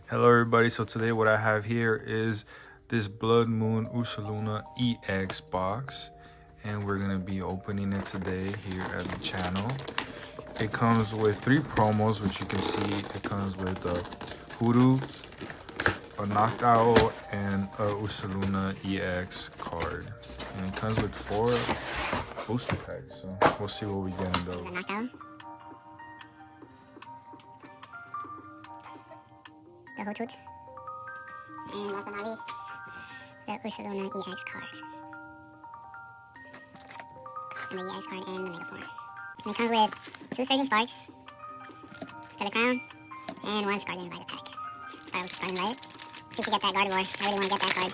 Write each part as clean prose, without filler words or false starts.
Hello everybody, so today what I have here is this Bloodmoon Ursaluna EX box, and we're going to be opening it today here at the channel. It comes with 3 promos, which you can see. It comes with a Hoodoo, a Knockout, and a Ursaluna EX card. And it comes with 4 booster packs, so we'll see what we get in those. The Hoothoot, and last but not least, the Ursaluna EX card. And the EX card in the Mega form. And it comes with 2 Surgeon Sparks, Stellar Crown, and 1 Scarlet Invited pack. Start with Scarlet Invited. See if you get that Gardevoir. I really want to get that card.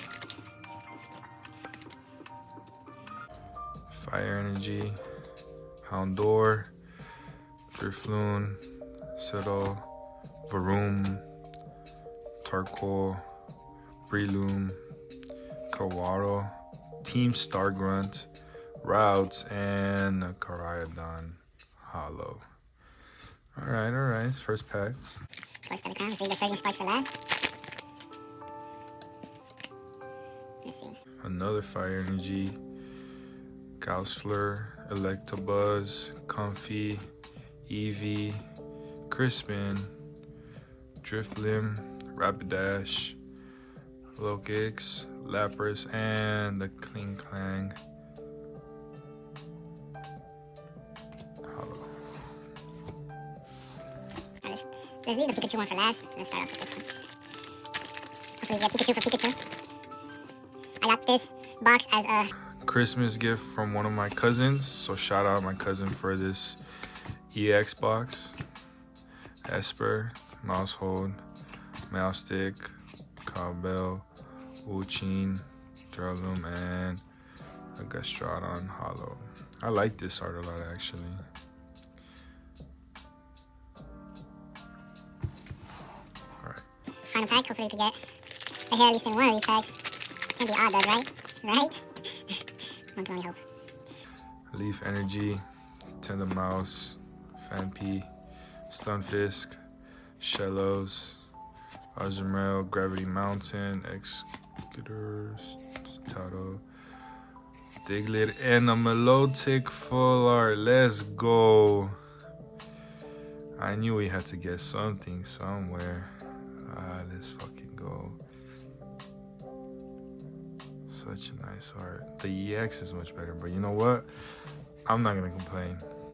Fire Energy, Houndour, Drifloon, Settle, Varoom, Tarkle, Breloom, Kawaro, Team Stargrunt, Routes, and a Caridon Hollow. Alright, first pack. First Stellar Crown. Let's leave the Surgeon Sparks for last. Let's see. Another Fire Energy, Gaussler, Electabuzz, Comfy, Eevee, Crispin, Drifblim, Rapidash, Lokix, Lapras, and the Kling Clang Hollow. Let's leave the Pikachu one for last. Let's start off with this one. Hopefully we get Pikachu for Pikachu. I got this box as a Christmas gift from one of my cousins, so shout out my cousin for this EX box. Esper, Mousehold, Moustick, Cowbell, Wuching, Duralum, and a Gastrodon Hollow. I like this art a lot, actually. Alright. final pack. Hopefully we can get a hit at least in one of these packs. Can't be odd, though, right? Right? One can only hope. Leaf Energy, Tendermouse, Phanpy, Stunfisk, Shellos, Azumarill, Gravity Mountain, Executor, Stato, Diglett, and a Melodic Full Art. Let's go. I knew we had to get something somewhere. Let's fucking go. Such a nice art. The EX is much better, but you know what? I'm not gonna complain.